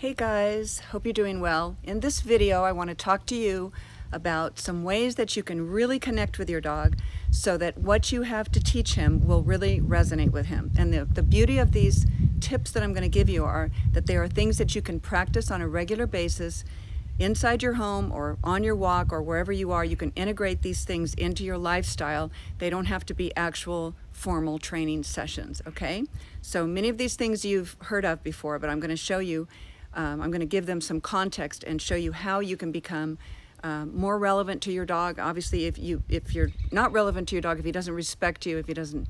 Hey guys, hope you're doing well. In this video, I want to talk to you about some ways that you can really connect with your dog so that what you have to teach him will really resonate with him. And the beauty of these tips that I'm going to give you are that they are things that you can practice on a regular basis inside your home or on your walk or wherever you are. You can integrate these things into your lifestyle. They don't have to be actual formal training sessions, okay? So many of these things you've heard of before, but I'm going to show you I'm going to give them some context and show you how you can become more relevant to your dog. Obviously, if you're not relevant to your dog, if he doesn't respect you, if he doesn't,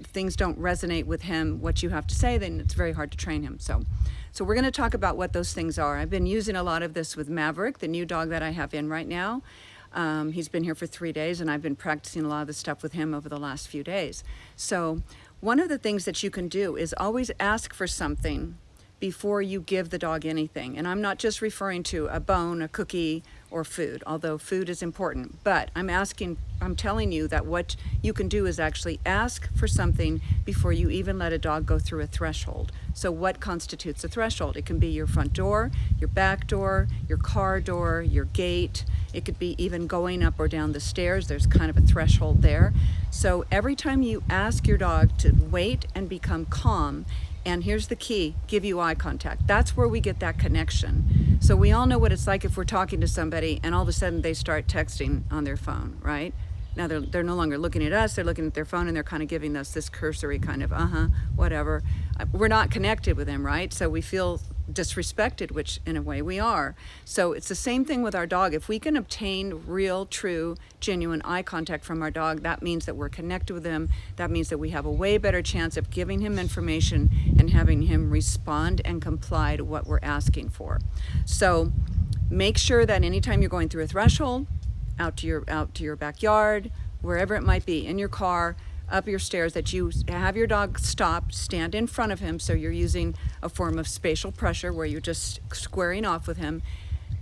things don't resonate with him, what you have to say, then it's very hard to train him. So we're going to talk about what those things are. I've been using a lot of this with Maverick, the new dog that I have in right now. He's been here for 3 days, and I've been practicing a lot of the stuff with him over the last few days. So one of the things that you can do is always ask for something before you give the dog anything. And I'm not just referring to a bone, a cookie, or food, although food is important. But I'm telling you that what you can do is actually ask for something before you even let a dog go through a threshold. So what constitutes a threshold? It can be your front door, your back door, your car door, your gate. It could be even going up or down the stairs. There's kind of a threshold there. So every time you ask your dog to wait and become calm, and here's the key, give you eye contact. That's where we get that connection. So we all know what it's like if we're talking to somebody and all of a sudden they start texting on their phone, right? Now they're no longer looking at us, they're looking at their phone and they're kind of giving us this cursory kind of, whatever. We're not connected with them, right? So we feel disrespected, which in a way we are. So it's the same thing with our dog. If we can obtain real, true, genuine eye contact from our dog, that means that we're connected with him. That means that we have a way better chance of giving him information and having him respond and comply to what we're asking for. So make sure that anytime you're going through a threshold, out to your backyard, wherever it might be, in your car, up your stairs, that you have your dog stop, stand in front of him, so you're using a form of spatial pressure where you're just squaring off with him.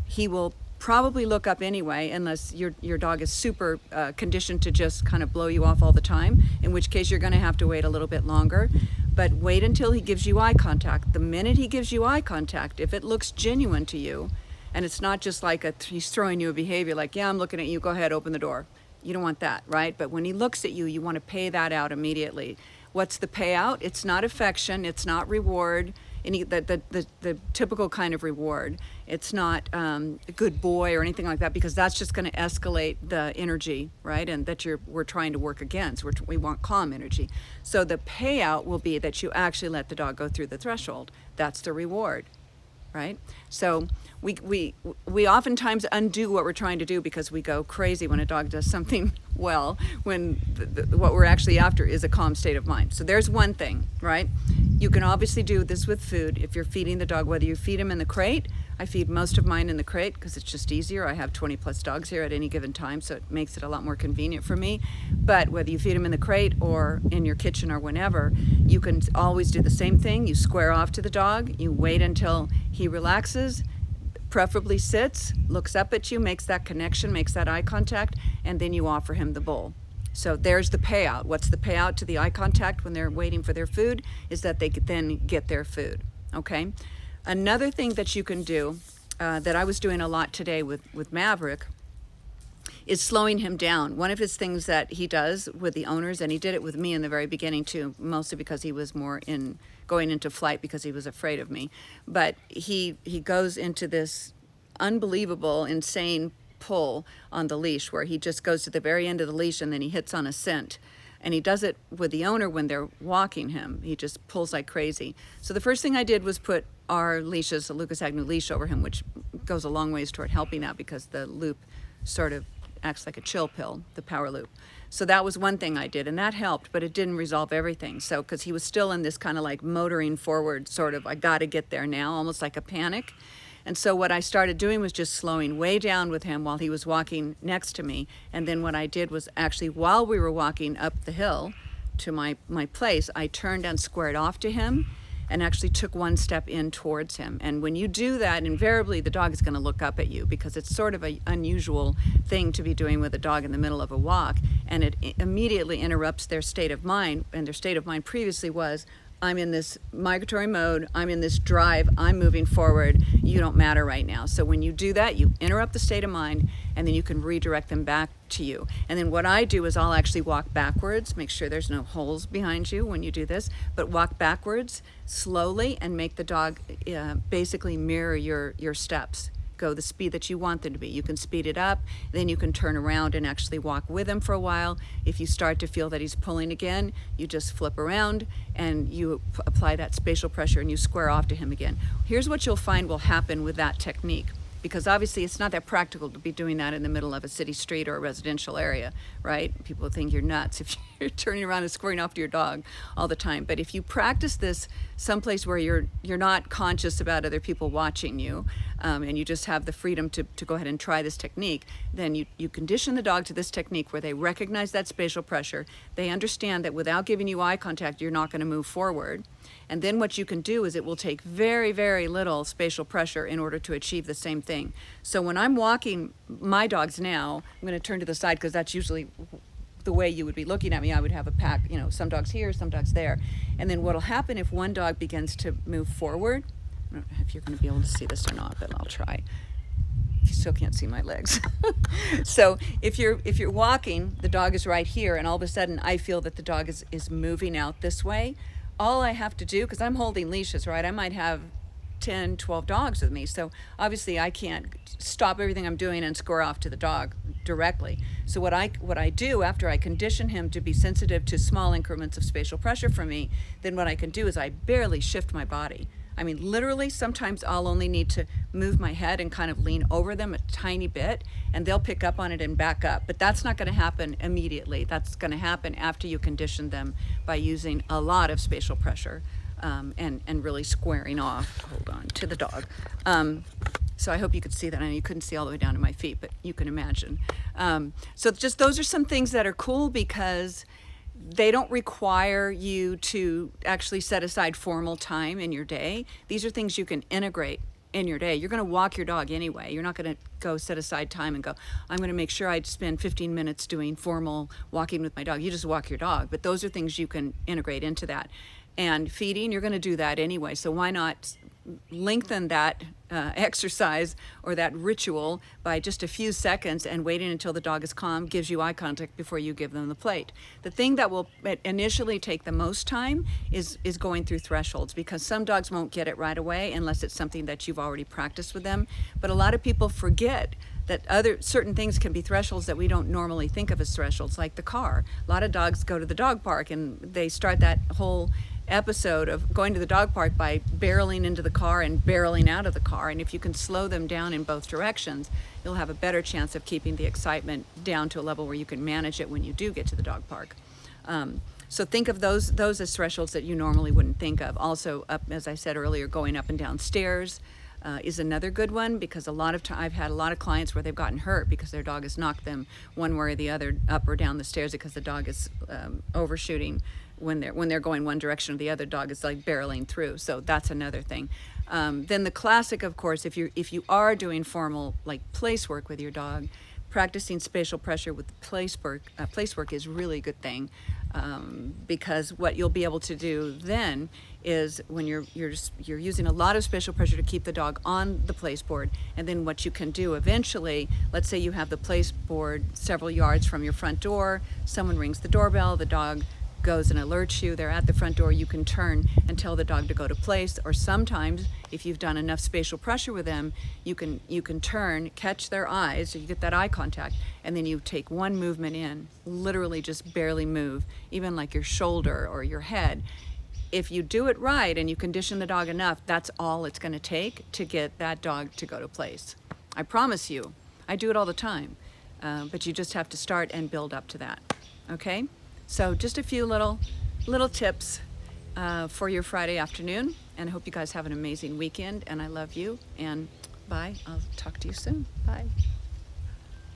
He will probably look up anyway, unless your dog is super conditioned to just kind of blow you off all the time, in which case you're going to have to wait a little bit longer. But wait until he gives you eye contact. The minute he gives you eye contact, if it looks genuine to you, and it's not just like he's throwing you a behavior like, yeah, I'm looking at you, go ahead, open the door. You don't want that, right? But when he looks at you, you want to pay that out immediately. What's the payout? It's not affection, it's not reward, the typical kind of reward. It's not a good boy or anything like that, because that's just going to escalate the energy, right? And that we're trying to work against. We want calm energy. So the payout will be that you actually let the dog go through the threshold. That's the reward. Right? So we oftentimes undo what we're trying to do because we go crazy when a dog does something well, when what we're actually after is a calm state of mind. So there's one thing, right? You can obviously do this with food if you're feeding the dog, whether you feed him in the crate. I feed most of mine in the crate because it's just easier. I have 20 plus dogs here at any given time, so it makes it a lot more convenient for me. But whether you feed him in the crate or in your kitchen or whenever, you can always do the same thing. You square off to the dog, you wait until he relaxes, preferably sits, looks up at you, makes that connection, makes that eye contact, and then you offer him the bowl. So there's the payout. What's the payout to the eye contact when they're waiting for their food? Is that they could then get their food, okay? Another thing that you can do, that I was doing a lot today with Maverick, is slowing him down. One of his things that he does with the owners, and he did it with me in the very beginning too, mostly because he was more going into flight because he was afraid of me, but he goes into this unbelievable, insane pull on the leash where he just goes to the very end of the leash and then he hits on a scent. And he does it with the owner when they're walking him. He just pulls like crazy. So the first thing I did was put our leashes, a Lucas Agnew leash over him, which goes a long ways toward helping out because the loop sort of acts like a chill pill, the power loop. So that was one thing I did, and that helped, but it didn't resolve everything. So, because he was still in this kind of like motoring forward, sort of, I gotta get there now, almost like a panic. And so what I started doing was just slowing way down with him while he was walking next to me. And then what I did was actually, while we were walking up the hill to my place, I turned and squared off to him and actually took one step in towards him. And when you do that, invariably the dog is going to look up at you because it's sort of an unusual thing to be doing with a dog in the middle of a walk, and it immediately interrupts their state of mind. And their state of mind previously was, I'm in this migratory mode, I'm in this drive, I'm moving forward, you don't matter right now. So when you do that, you interrupt the state of mind, and then you can redirect them back to you. And then what I do is I'll actually walk backwards, make sure there's no holes behind you when you do this, but walk backwards slowly and make the dog basically mirror your steps. Go the speed that you want them to be. You can speed it up, then you can turn around and actually walk with him for a while. If you start to feel that he's pulling again, you just flip around and you apply that spatial pressure and you square off to him again. Here's what you'll find will happen with that technique, because obviously it's not that practical to be doing that in the middle of a city street or a residential area, right? People think you're nuts if you're turning around and squaring off to your dog all the time. But if you practice this someplace where you're not conscious about other people watching you, and you just have the freedom to go ahead and try this technique, then you condition the dog to this technique where they recognize that spatial pressure. They understand that without giving you eye contact, you're not going to move forward. And then what you can do is it will take very, very little spatial pressure in order to achieve the same thing. So when I'm walking my dogs now, I'm going to turn to the side because that's usually the way you would be looking at me. I would have a pack, some dogs here, some dogs there. And then what'll happen if one dog begins to move forward, I don't know if you're going to be able to see this or not, but I'll try. You still can't see my legs. So if you're walking, the dog is right here, and all of a sudden I feel that the dog is moving out this way. All I have to do, because I'm holding leashes, right? I might have 10, 12 dogs with me. So obviously I can't stop everything I'm doing and score off to the dog directly. So what I do after I condition him to be sensitive to small increments of spatial pressure from me, then what I can do is I barely shift my body. I mean, literally, sometimes I'll only need to move my head and kind of lean over them a tiny bit, and they'll pick up on it and back up. But that's not going to happen immediately. That's going to happen after you condition them by using a lot of spatial pressure and really squaring off, hold on, to the dog. So I hope you could see that. I know you couldn't see all the way down to my feet, but you can imagine. So just those are some things that are cool because they don't require you to actually set aside formal time in your day. These are things you can integrate in your day. You're going to walk your dog anyway. You're not going to go set aside time and go, I'm going to make sure I spend 15 minutes doing formal walking with my dog. You just walk your dog. But those are things you can integrate into that. And feeding, you're going to do that anyway. So why not lengthen that exercise or that ritual by just a few seconds, and waiting until the dog is calm gives you eye contact before you give them the plate. The thing that will initially take the most time is going through thresholds, because some dogs won't get it right away unless it's something that you've already practiced with them. But a lot of people forget that certain things can be thresholds that we don't normally think of as thresholds, like the car. A lot of dogs go to the dog park and they start that whole episode of going to the dog park by barreling into the car and barreling out of the car. And if you can slow them down in both directions, you'll have a better chance of keeping the excitement down to a level where you can manage it when you do get to the dog park. So think of those as thresholds that you normally wouldn't think of. Also, as I said earlier, going up and down stairs is another good one, because I've had a lot of clients where they've gotten hurt because their dog has knocked them one way or the other up or down the stairs because the dog is overshooting. When they're going one direction or the other, dog is like barreling through. So that's another thing. Then the classic, of course, if you are doing formal like place work with your dog, practicing spatial pressure with place work is really a good thing, because what you'll be able to do then is when you're using a lot of spatial pressure to keep the dog on the place board, and then what you can do eventually, let's say you have the place board several yards from your front door, someone rings the doorbell, the dog goes and alerts you, they're at the front door, you can turn and tell the dog to go to place. Or sometimes if you've done enough spatial pressure with them, you can turn, catch their eyes, so you get that eye contact, and then you take one movement in, literally just barely move, even like your shoulder or your head. If you do it right and you condition the dog enough, that's all it's going to take to get that dog to go to place. I promise you. I do it all the time, but you just have to start and build up to that. Okay? So just a few little tips for your Friday afternoon, and I hope you guys have an amazing weekend, and I love you, and bye. I'll talk to you soon. Bye.